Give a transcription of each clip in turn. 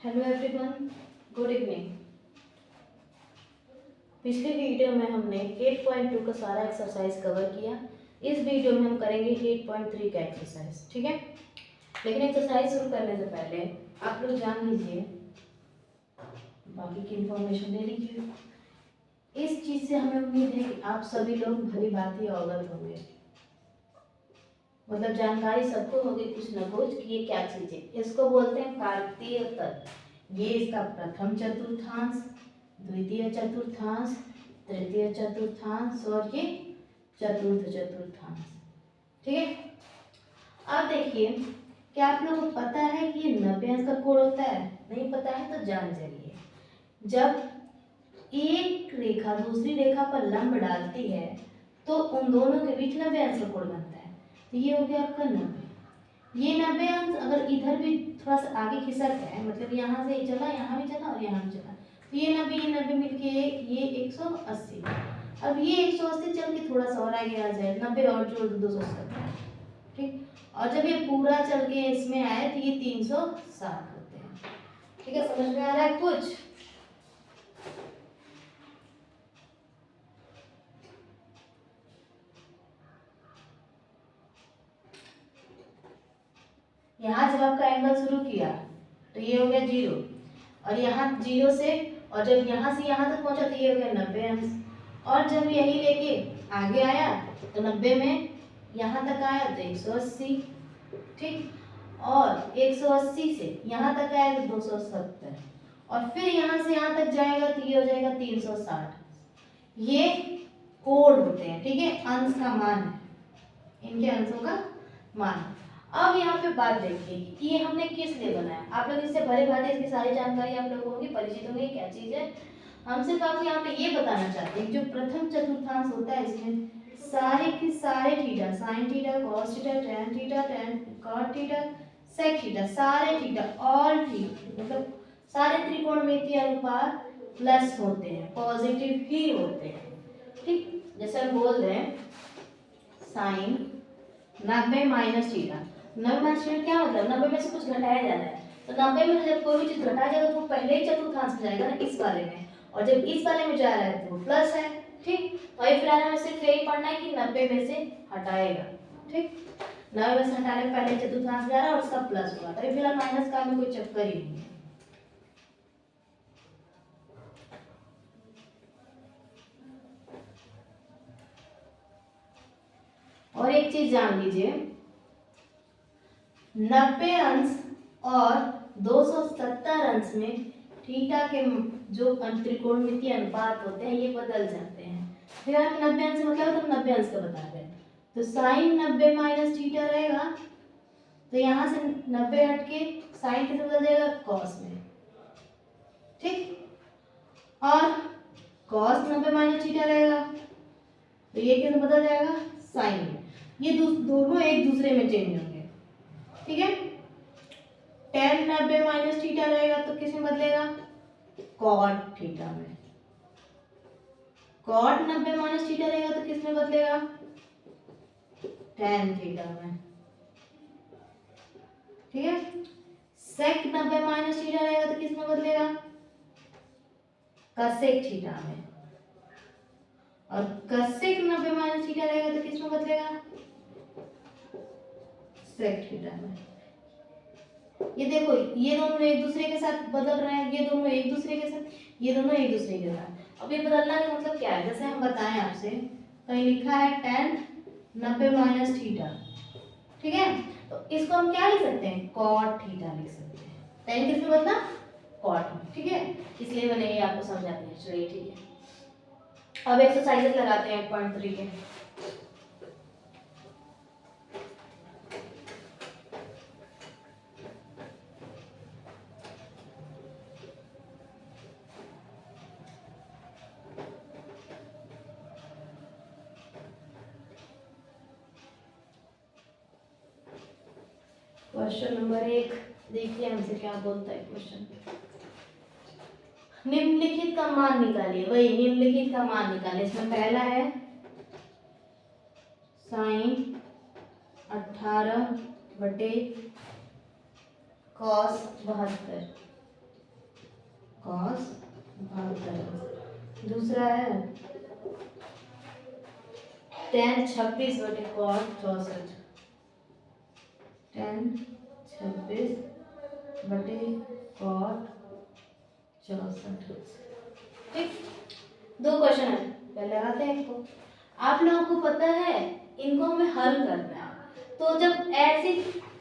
Hello everyone, good evening. पिछले video में हमने 8.2 का सारा एक्सरसाइज कवर किया। इस वीडियो में हम करेंगे 8.3 का एक्सरसाइज, ठीक है। लेकिन एक्सरसाइज शुरू करने से पहले आप लोग जान लीजिए, बाकी की इंफॉर्मेशन ले लीजिए। इस चीज़ से हमें उम्मीद है कि आप सभी लोग भली भांति अवगत होंगे, मतलब जानकारी सबको होगी कुछ न कुछ कि ये क्या चीज़ है। इसको बोलते हैं कार्तीय तत्व। ये इसका प्रथम चतुर्थांश, द्वितीय चतुर्थांश, तृतीय चतुर्थांश और ये चतुर्थ चतुर्थांश, ठीक है। अब देखिए, क्या आप लोगों को पता है कि ये 90 अंश का कोण होता है? नहीं पता है तो जान जाइए। जब एक रेखा दूसरी रेखा पर लंब डालती है तो उन दोनों के बीच 90 अंश का कोण बनता है। तो ये हो गया आपका 90। ये 90 अंश अगर इधर भी थोड़ा सा आगे खिसक है, मतलब यहाँ से चला, यहाँ भी चला और यहाँ भी चला, तो ये 90 मिलके ये 180। अब ये 180 चल के थोड़ा सा और आगे आ जाए, 90 और जोड़ दो 270, ठीक। और जब ये पूरा चल के इसमें आए तो ये 360 होते हैं, ठीक है। समझ में आ रहा है कुछ? यहाँ जब आपका एंगल शुरू किया तो ये हो गया 0, और यहाँ 0 से, और जब यहाँ से यहाँ तक पहुँचा तो ये हो गया 90 अंश, और जब यही लेके आगे आया तो 90 में यहाँ तक आया तो 180, ठीक। और 180 से यहाँ तक आया तो 270, और फिर यहाँ से यहाँ तक जाएगा तो ये हो जाएगा 360। ये कोण होते हैं, ठीक है, अंश का मान है, इनके अंशों का मान। अब यहाँ पे बात देखिए कि ये हमने किस लिए बनाया। आप लोग इससे भले भांति इसकी सारी जानकारी आप लोगों को परिचित होंगे क्या चीज है। हम सिर्फ आपको यहाँ पे ये बताना चाहते हैं, जो प्रथम चतुर्थांश होता है इसमें सारे के सारे theta, sine theta, cos theta, tan cot theta, sec theta, सारे थीटा, ऑल थीटा, मतलब सारे त्रिकोणमितीय अनुपात प्लस होते हैं, पॉजिटिव ही होते हैं, ठीक। जैसे हम बोल रहे हैं sine 90 minus theta, 90 minus theta क्या मतलब 90 में से कुछ घटाया जा रहा है, तो 90 में से जब कोई भी चीज घटाया जाएगा तो वो पहले ही चतुर्थांश में जाएगा ना, इस वाले में, और जब इस वाले में जा रहा है तो वो प्लस है, ठीक। तो ये फिलहाल हमें सिर्फ यही पढ़ना है कि 90 में से हटाएगा, ठीक। 90 में से हटाने में पहले चतुर्थांश जा रहा है और उसका प्लस हुआ, तो फिलहाल माइनस का हमें कोई चक्कर ही नहीं है। और एक चीज जान लीजिए, 90 अंश और 270 अंश में थीटा के जो त्रिकोणमितीय अनुपात होते हैं ये बदल जाते हैं। फिर आप 90 अंश मतलब तो 90 अंश का बता दें, तो साइन 90 माइनस थीटा रहेगा, तो यहाँ से 90 हट के साइन किसे बदल जाएगा, कॉस में, ठीक। और कॉस 90 माइनस थीटा रहेगा तो ये किसे बदल जाएगा, साइन में। ये दोनों एक दूसरे में चेंज होंगे, ठीक है। टेन 90 माइनस थीटा रहेगा तो किसमें बदलेगा, कॉट थीटा में। कॉट 90 माइनस थीटा रहेगा तो किसमें बदलेगा, टेन थीटा में, ठीक है। सेक 90 माइनस थीटा रहेगा तो किसमें बदलेगा, कसेक थीटा में, और कसेक 90 माइनस थीटा रहेगा तो किसमें बदलेगा, सेक थीटा में। ये देखो, ये दोनों एक दूसरे के साथ बदल रहे हैं, ये दोनों एक दूसरे के साथ, ये दोनों एक दूसरे के साथ। अब ये बदलना का मतलब क्या है, जैसे हम बताएं आपसे, कहीं लिखा है टेन 90 माइनस थीटा, ठीक है, तो इसको हम क्या लिख सकते हैं, कॉट थीटा लिख सकते हैं। टेन किसमें बदला, कॉट में, ठीक है। इसलिए मैंने ये आपको समझाते हैं, चलिए ठीक है। अब एक्सरसाइजेस लगाते हैं 8.3 के। क्वेश्चन नंबर 1 देखिए हमसे क्या बोलता है क्वेश्चन। निम्नलिखित का मान निकालिए, वही निम्नलिखित का मान निकालिए। इसमें पहला है साइन 18 बटे कॉस 72, कॉस 72। दूसरा है tan 26 बटे कॉस 64। tan 26 बटे कॉस 64। ठीक, दो क्वेश्चन है, पहले लगाते हैं इनको। आप लोगों को पता है इनको हमें हल करना है। तो जब ऐसे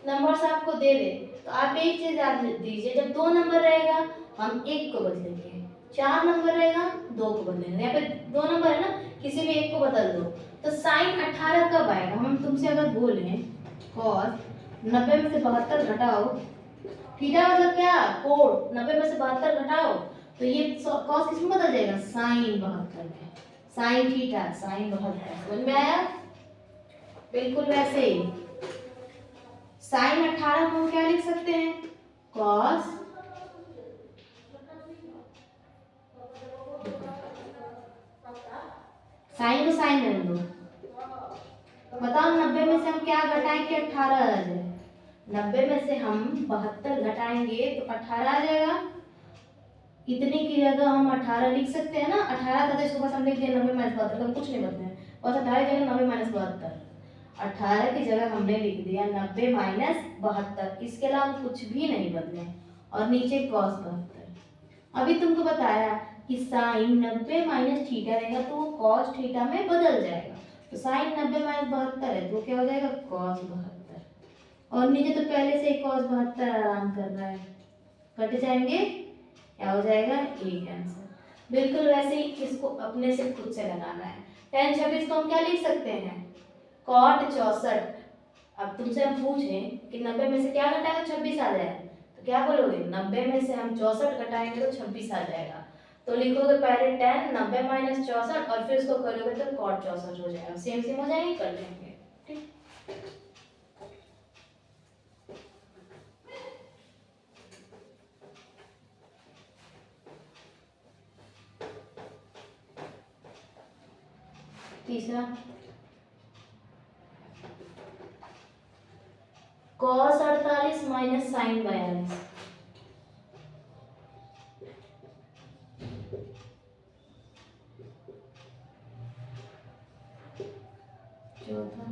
नंबर्स आपको दे दे तो आप एक चीज याद दीजिए, जब 2 नंबर रहेगा हम 1 को बदलेंगे, 4 नंबर रहेगा 2 को बदलेंगे। यहाँ पे 2 नंबर है ना, किसी भी एक को बदल दो। तो साइन 18 कब आएगा? हम तुमसे अगर बोलें कॉस 90 में से 72 घटाओ, थीटा मतलब क्या? कोण। 90 में से 72 घटाओ तो ये कॉस किसमें बदल जाएगा? साइन 72 में। Sine theta sine 72। समझ में आया? बिल्कुल वैसे ही साइन 18 को हम क्या लिख सकते हैं? कॉस साइन को साइन रहने दो। बताओ 90 में से हम क्या घटाएं कि 18 आ जाए? 90 में से हम 72 घटाएंगे तो 18 आ जाएगा। इतने की जगह हम 18 लिख सकते हैं ना। 18 था तो इसको बस हम लिख दिया 90 माइनस 72, हम कुछ नहीं बदलते हैं। बस 18 की जगह 90 माइनस 72, 18 की जगह हमने लिख दिया 90 माइनस 72। इसके अलावा कुछ भी नहीं बदले और नीचे कॉस 72। अभी तुमको बताया कि साइन 90 माइनस थीटा रहेगा तो वो कॉस थीटा में बदल जाएगा। तो साइन 90 माइनस 72 है तो क्या हो जाएगा? कॉस 72। और नीचे तो पहले से ही कॉस 72 आराम कर रहा है, कट जाएंगे, क्या हो जाएगा? एक आंसर। बिल्कुल वैसे ही इसको अपने से खुद से लगाना है। tan 26 को हम क्या लिख सकते हैं? cot 64। अब तुमसे हम पूछें कि 90 में से क्या घटाएं तो 26 आ जाए, तो क्या बोलोगे? 90 में से हम 64 घटाएंगे तो 26 आ जाएगा। तो लिखोगे पहले tan 90 माइनस 64 और फिर उसको करोगे तो cot 64 हो जाएगा। सेम सेम हो जाएंगे, कर लेंगे। ठीक, तीसरा cos 48 माइनस साइन 42। चौथा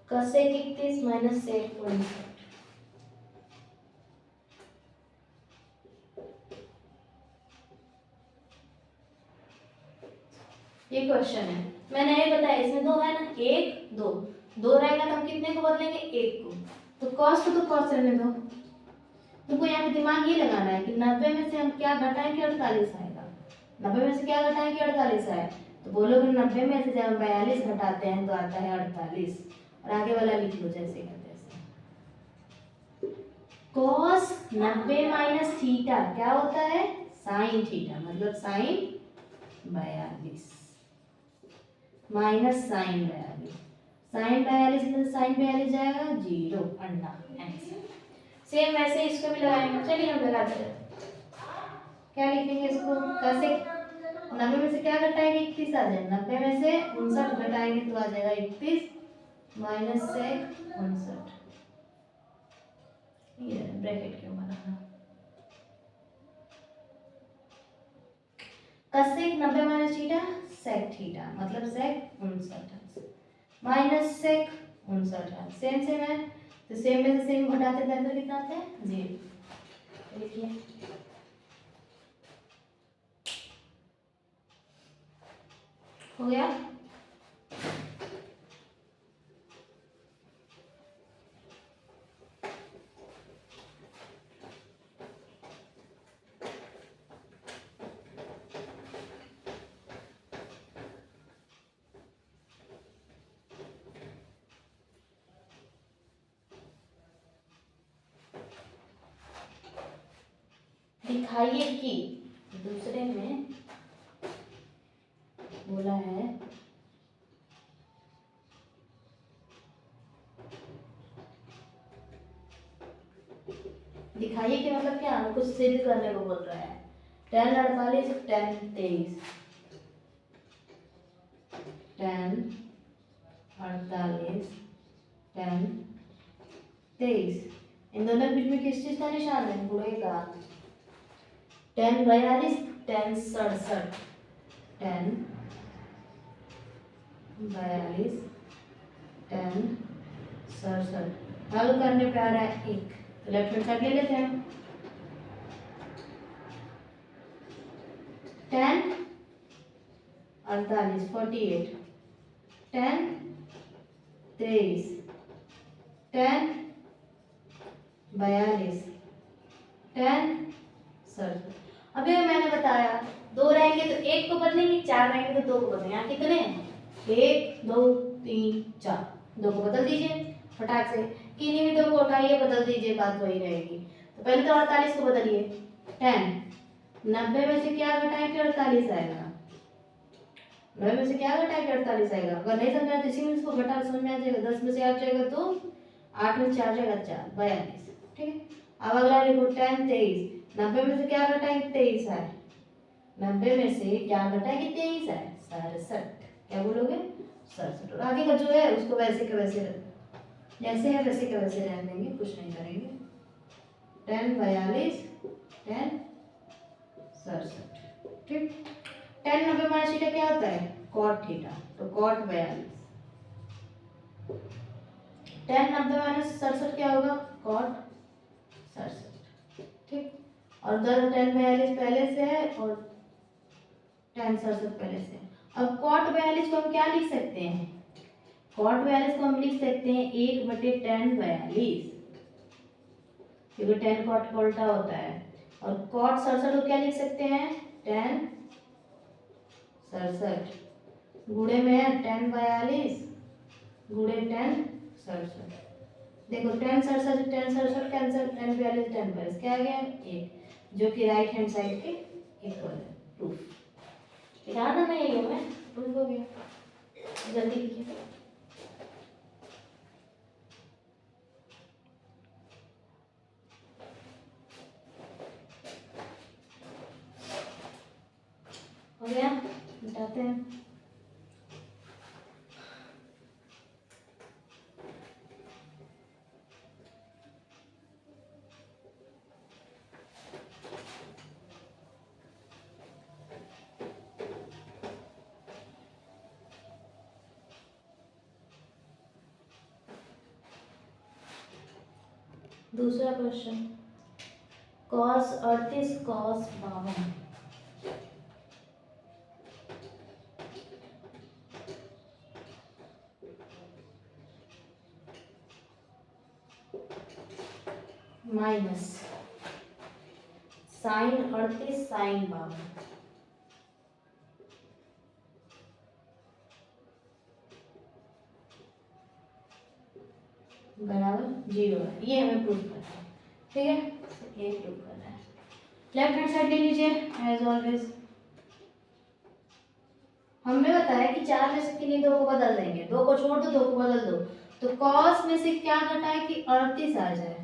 cosec 31 माइनस sec 59। ये क्वेश्चन है, मैंने ये बताया इसमें दो है ना, एक दो, दो रहेगा तो हम कितने को बदलेंगे? एक को। तो कॉस को तो कॉस रहने दो। तुमको यहाँ पे दिमाग ये लगाना है कि 90 में से हम क्या घटाएंगे? 48 आएगा। 90 में से क्या घटाएंगे? 48 आए तो बोलोगे 90 में से जब हम 42 घटाते हैं तो आता है 48। और आगे वाला लिख लो जैसे का तैसे। कॉस 90 माइनस थीटा क्या होता है? साइन थीटा, मतलब साइन 42 माइनस साइन 42। साइन 42 में साइन 42 जाएगा 0, अंडा आंसर। सेम वैसे इसको भी लगाएंगे। चलिए हम लगाते हैं। क्या लिखेंगे इसको? कैसे? 90 में से क्या घटाएंगे? 31 आ जाएगा। 90 में से 59 घटाएंगे तो आ जाएगा 31 माइनस सेक 59। ये ब्रैकेट क्यों बनाना? Cosec 90 minus theta sec theta, मतलब sec 59 minus sec 59। Same same है तो सेम में से सेम घटाते हैं तो कितना आता है? 0। लिखिए हो गया। दिखाइए कि दूसरे में बोला है दिखाइए कि मतलब क्या, कुछ सिद्ध करने को बोल रहा है। tan 48 tan 23, tan 48 tan 23 इन दोनों के बीच में किस चीज का निशान है? गुणे का। 10 42, 10 67, 10 42, 10 67। हल करने पे आ रहा है 1, तो लेफ्ट हैंड साइड ले लेते हैं। 10 48 48, 10 23, 10 42, 10 67। अभी मैंने बताया 2 रहेंगे तो 1 को बदलेंगे, 4 रहेंगे तो 2 को बदलेंगे। यहाँ कितने हैं? 1 2 3 4, 2 को बदल दीजिए फटाक से। किन्हीं भी 2 को उठाइए, बदल दीजिए, बात वही रहेगी। तो पहले तो 48 को बदलिए। 10 90 में से क्या घटाएं कि 48 आएगा? 90 में से क्या घटाएं कि 48 आएगा? अगर नहीं समझा तो इसी में इसको घटा समझ में आ जाएगा। 10 में से 8 जाएगा तो 8 में से 4 जाएगा 4, 42। ठीक है, अब अगला लिखो 10 23। 90 में से क्या घटाएंगे? 23 आए। 90 में से क्या घटाएंगे? 23 आए, 67। क्या बोलोगे? 67। और आगे का जो है उसको वैसे के वैसे जैसे है वैसे के वैसे रहने देंगे, कुछ नहीं करेंगे। 10 42, 10 67। ठीक, 10 90 माइनस थीटा क्या होता है? कॉट थीटा, तो कॉट 42। 10 90 माइनस 67 क्या होगा? कॉट 67। ठीक, और 10 42 पहले से है और 10 67 पहले से है। अब कॉट 42 को हम क्या लिख सकते हैं? कॉट 42 को हम लिख सकते हैं 1/10 42, क्योंकि 10 कॉट का उल्टा होता है। और कॉट 67 को क्या लिख सकते हैं? 10 67 गुणे में है 10 42 गुणे 10 67। देखो 10 67 10 67 कैंसिल, 10 42 10 42 क्या आ गया? 1, जो कि राइट हैंड साइड के इक्वल है। प्रूफ दिखाना नहीं है, मैं प्रूफ हो गया। जल्दी लिखिए। हो गया, मिटाते हैं। दूसरा question, cos 38 cos 52। Minus sine 38 sine 52 बराबर 0 है। ये हमें प्रूफ करना है। ठीक है, ये प्रूफ करना है। लेफ्ट हैंड साइड ले लीजिए एज ऑलवेज। हमने बताया कि 4 में से किन्हीं 2 को बदल देंगे, 2 को छोड़ दो, 2 को बदल दो। तो cos में से क्या घटाए कि 38 आ जाए?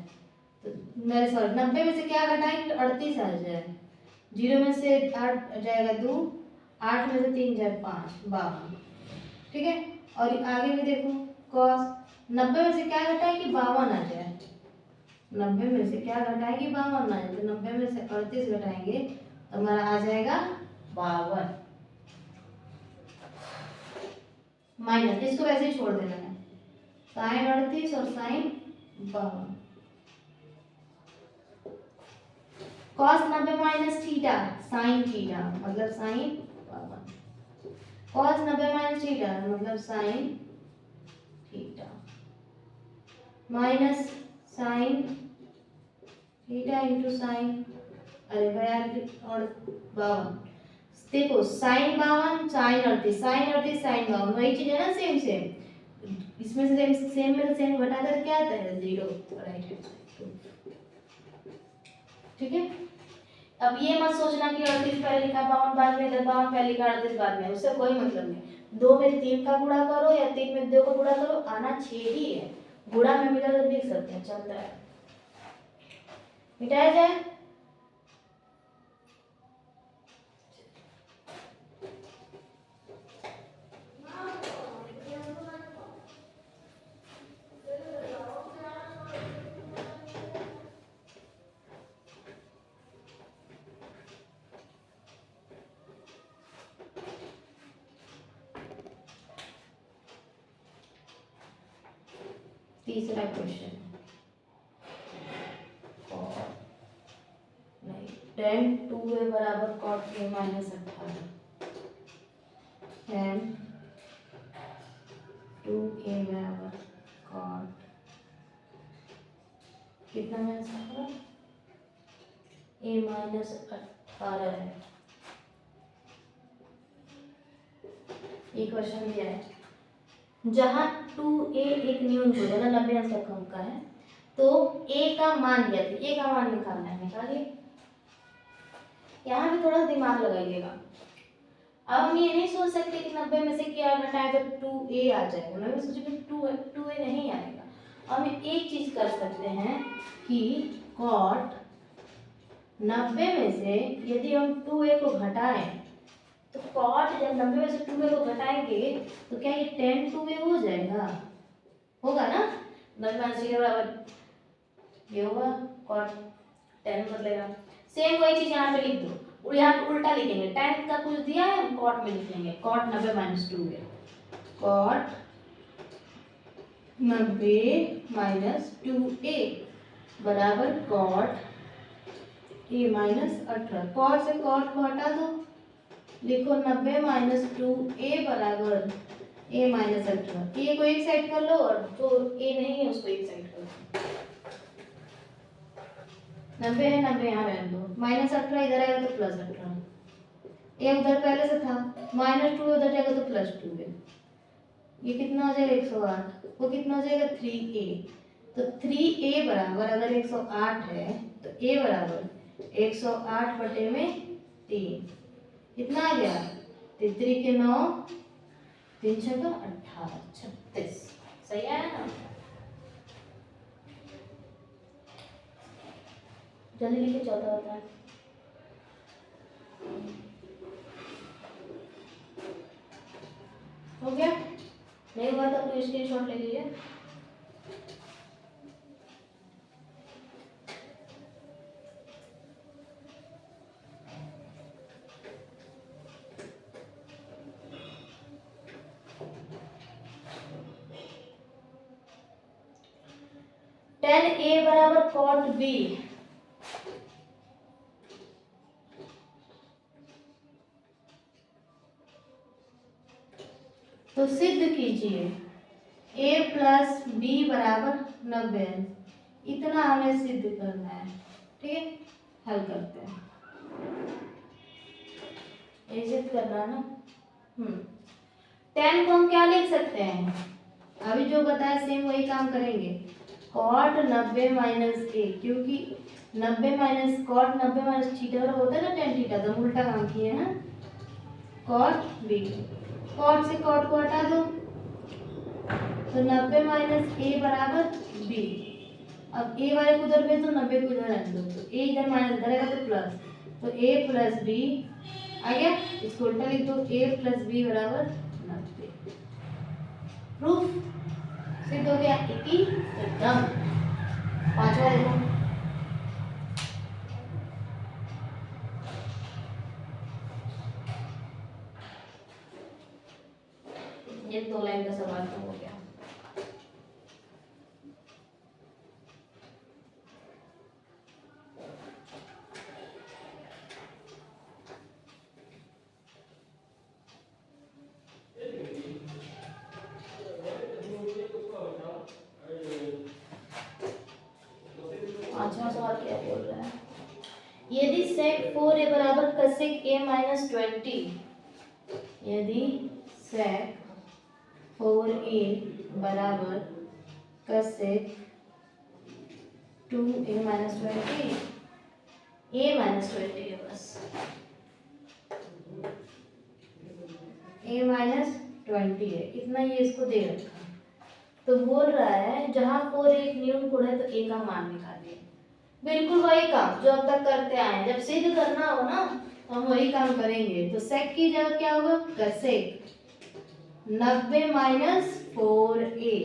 तो मेरे सॉरी 90 में से क्या घटाए कि 38 आ जाए? 0 में से 8 जाएगा 2, 8 में से 3 जाए 5, 52। ठीक है, और आगे भी देखो cos 90 में से क्या घटाए कि 52 आ जाए? 90 में से क्या घटाएंगे? 52 आ जाए। तो 90 में से 38 घटाएंगे तो हमारा आ जाएगा 52 माइनस, इसको वैसे ही छोड़ देना है। साइन 38 और sine 52। cos 90 minus theta sine theta मतलब साइन 52। cos 90 माइनस थीटा मतलब sine theta minus sine theta into sine, अरे 42 और 52। देखो साइन 52 साइन 38 साइन 38 साइन 52 वही चीज है ना, सेम सेम। इसमें से सेम सेम में से सेम घटा कर क्या आता है? 0, राइट हैंड साइड। ठीक है, अब ये मत सोचना कि 38 पहले लिखा 52 बाद में, 52 पहले लिखा 38 बाद में, उससे कोई मतलब नहीं। 2 में 3 का गुणा करो या 3 में 2 का गुणा करो, आना 6 ही है। गुणा में मिला तो लिख सकते हैं, चलता है। मिटाया जाए। तीसरा क्वेश्चन नहीं, tan 2a बराबर cot a minus 18, tan 2a बराबर cot कितना माइनस 18, a माइनस 18 है। ये क्वेश्चन दिया है जहाँ 2a एक न्यून को है ना 90 अंश तक का है, तो a का मान दिया था, a का मान निकालना है, निकालिए। यहाँ भी थोड़ा दिमाग लगाइएगा। अब हम ये नहीं सोच सकते कि 90 में से क्या घटाए तो 2a आ जाएगा, मैं भी सोचूंगी 2a नहीं आएगा। अब हम एक चीज कर सकते हैं कि cot 90 में से यदि हम 2a को घटाएं तो cot जब 90 में से 2a को घटाएंगे तो क्या ये tan 2a हो जाएगा, होगा ना। 90 बराबर ये होगा cot 10 बदलेगा। सेम वही चीज यहाँ पे लिख दो, और यहाँ पे उल्टा लिखेंगे, tan का कुछ दिया है हम cot में लिख लेंगे, cot 90 minus 2a, cot 90 minus 2a बराबर cot a माइनस 18। cot से cot को हटा दो, लिखो 90 माइनस 2a बराबर a माइनस 18। a को एक साइड कर लो और जो a नहीं है उसको एक साइड कर लो। 90 है, 90 यहाँ रहने दो, माइनस 18 इधर आएगा तो प्लस 18, a उधर पहले से था, माइनस 2 उधर जाएगा तो प्लस 2 है। ये कितना हो जाएगा 108, वो कितना हो जाएगा 3a। तो 3a बराबर अगर 108 है तो a बराबर 108 बटे में 3, कितना आ गया 3 के 9, 3 6 का 18, 36। सही आया ना। जल्दी लिखिए, चौथा होता है। हो गया, नहीं हुआ तो अपनी स्क्रीनशॉट ले लीजिए। tan a बराबर cot b, तो सिद्ध कीजिए a प्लस बी बराबर 90। इतना हमें सिद्ध करना है, ठीक है। हल करते हैं, ये सिद्ध करना है ना। tan को हम क्या लिख सकते हैं, अभी जो बताया सेम वही काम करेंगे, cot 90 माइनस a, क्योंकि 90 माइनस cot 90 माइनस थीटा होता है ना tan थीटा, तो उल्टा काम किए हैं। cot b, cot से cot को हटा दो तो 90 माइनस a बराबर b। अब a वाले को उधर भेज दो, 90 को इधर रख दो, तो a इधर माइनस इधर आएगा तो प्लस, तो a प्लस b आ गया। इसको उल्टा लिख दो, a प्लस b बराबर 90। प्रूफ सिद्ध हो गया, एकदम। पांचवा देखो, ये 2 लाइन का सवाल तो हो गया। पांचवा सवाल क्या बोल रहा है, यदि sec 4a बराबर cosec a माइनस 20, यदि sec 4a बराबर cosec 2a minus 20, a minus 20 है बस, a माइनस 20 है, इतना ये इसको दे रखा। तो बोल रहा है जहां 4 एक न्यून कोण है तो a का मान निकालिए। बिल्कुल वही काम जो अब तक करते आए हैं, जब सिद्ध करना हो ना तो हम वही काम करेंगे। तो sec की जगह क्या होगा, cosec 90 माइनस 4a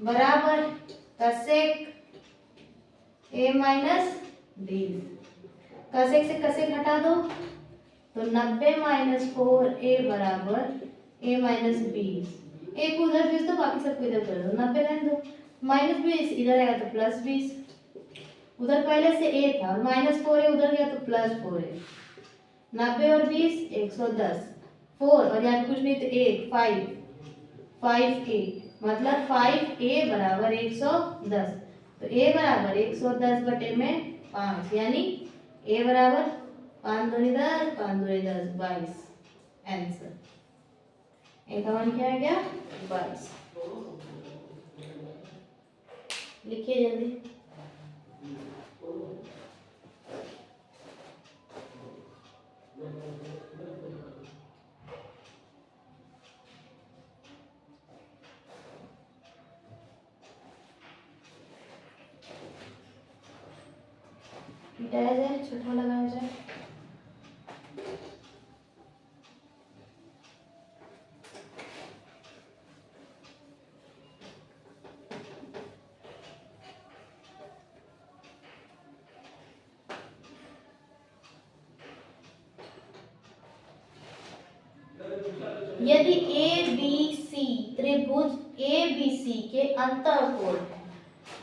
बराबर cosec a माइनस 20। cosec से cosec हटा दो तो 90 माइनस 4a बराबर a माइनस 20। एक उधर भेज दो, बाकी सबको इधर कर दो, 90 रहने दो। -20 इधर आएगा तो +20, उधर पहले से a था और -4 है, उधर गया तो +4 है। 90 और 20 110, 4 और यहाँ कुछ नहीं तो 1 5a, मतलब 5a बराबर 110। तो a बराबर 110 बटे में 5, यानी a बराबर 5 दूनी 10, 5 दूनी 10, 22। आंसर a का मान क्या आ गया? 22। लिखिए जल्दी। मिटाया जाए, छोटा लगाया जाए। यदि ए बी सी त्रिभुज ए बी सी के अंतःकोण है,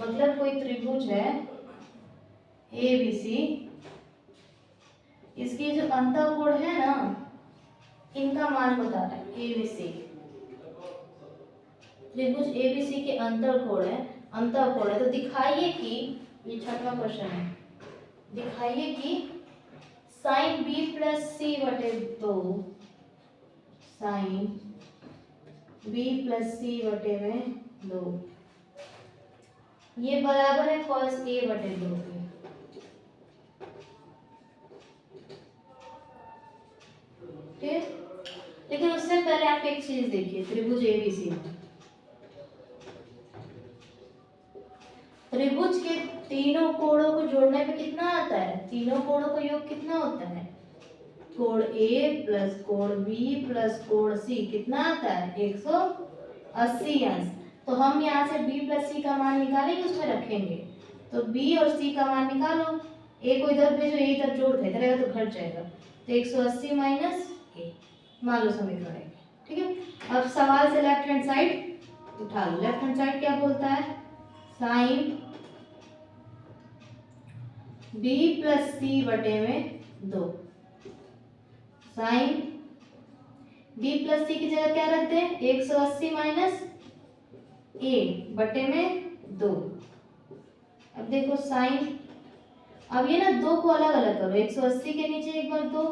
मतलब कोई त्रिभुज है ए बी सी, इसकी जो अंतःकोण है ना, इनका मान बता रहा है। ए बी सी त्रिभुज ए बी सी के अंतःकोण है तो दिखाइए कि, ये 6वां क्वेश्चन है, दिखाइए कि साइन बी प्लस सी बटे 2 साइन बी प्लस सी बटे में 2 ये बराबर है कॉस ए बटे 2 के। ठीक, लेकिन उससे पहले आप एक चीज देखिए, त्रिभुज एबीसी में त्रिभुज के तीनों कोणों को जोड़ने पे कितना आता है? तीनों कोणों का योग कितना होता है? कोण ए प्लस कोण बी प्लस कोण सी कितना आता है? 180 अंश। तो हम यहाँ से b प्लस सी का मान निकालेंगे, उसमें रखेंगे, तो b और c का मान निकालो। a को इधर भेजो, a इधर जोड़ दे, इधर आएगा तो घट जाएगा, तो 180 माइनस a, मान लो समीकरण है। ठीक है, अब सवाल से लेफ्ट हैंड साइड उठा लो। लेफ्ट हैंड साइड क्या बोलता है? साइन b प्लस सी बटे में 2, साइन b प्लस सी की जगह क्या रखते हैं? 180 माइनस a बटे में 2। अब देखो साइन, अब ये ना 2 को अलग अलग करो, 180 के नीचे एक बार 2,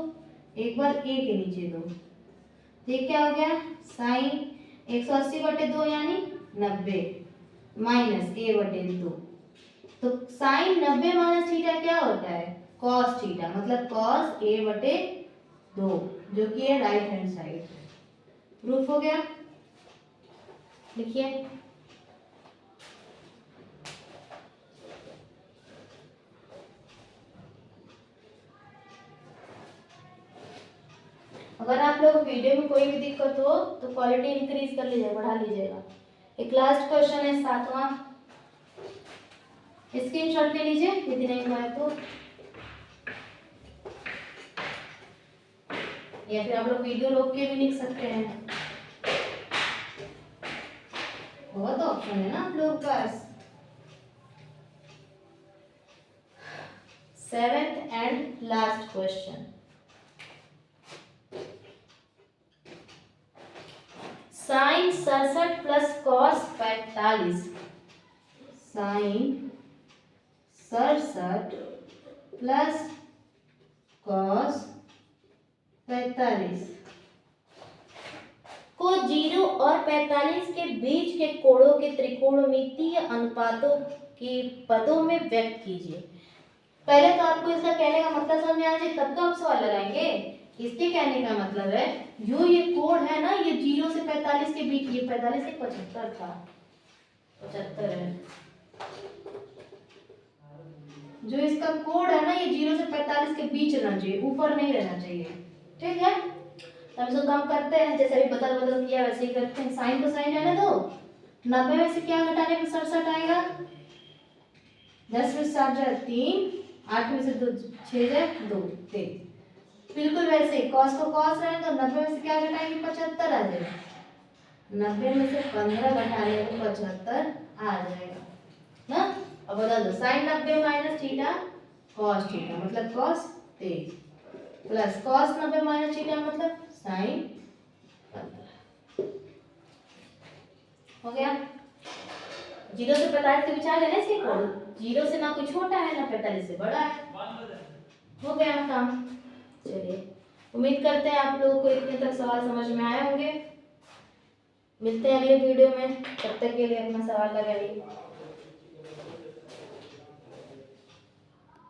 एक बार a के नीचे 2, तो ये क्या हो गया? साइन 180 बटे 2 यानी 90 माइनस a बटे 2, तो साइन 90 माइनस थीटा क्या होता है? कॉस थीटा, मतलब कॉस a बटे 2, जो कि है राइट हैंड साइड। प्रूफ हो गया? लिखिए। अगर आप लोग वीडियो में कोई भी दिक्कत हो तो क्वालिटी इंक्रीज कर लीजिएगा, बढ़ा लीजिएगा। एक लास्ट क्वेश्चन है 7वां, स्क्रीनशॉट ले लीजिए यदि नहीं हुआ है तो, या फिर आप लोग वीडियो रोक के भी लिख सकते हैं, बहुत ऑप्शन है ना आप लोगों के पास। 7th and last question, sine 67 plus cos 45, sine 67 plus cos 45 को 0 और 45 के बीच के कोणों के त्रिकोणमितीय अनुपातों के पदों में व्यक्त कीजिए। पहले तो आपको इसका कहने का मतलब समझ में आ जाए, तब तो आप सवाल लगाएंगे। इसके कहने का मतलब है जो ये कोण है ना, ये 0 से 45 के बीच, ये 45 से 75 था, 75 है, जो इसका कोण है ना ये 0 से 45 के बीच रहना चाहिए, ऊपर नहीं रहना चाहिए। ठीक है, तब इसको काम करते हैं, जैसे अभी बदल बदल किया वैसे ही करते हैं। साइन को साइन रहने दो, 90 में से क्या घटाने पे 67 आएगा? 10 में 7 जाए 3, 8 में से 2 6 जाए 2 23। बिल्कुल वैसे ही कॉस को कॉस रहने दो, 90 में से क्या घटाएंगे? 75 आ जाएगा। 90 में से 15 घटाने को 75 आ जाएगा ना। अब बदल दो, sine 90 minus theta cos theta मतलब cos 23 plus cos 90 minus theta मतलब साइन 15। हो गया। 0 से 45 के विचार है ना इसके को, 0 से ना कोई छोटा है ना 45 से बड़ा है। हो गया काम। चलिए, उम्मीद करते हैं आप लोगों को इतने तक सवाल समझ में आए होंगे। मिलते हैं अगले वीडियो में, तब तक के लिए अपना सवाल लगाइए।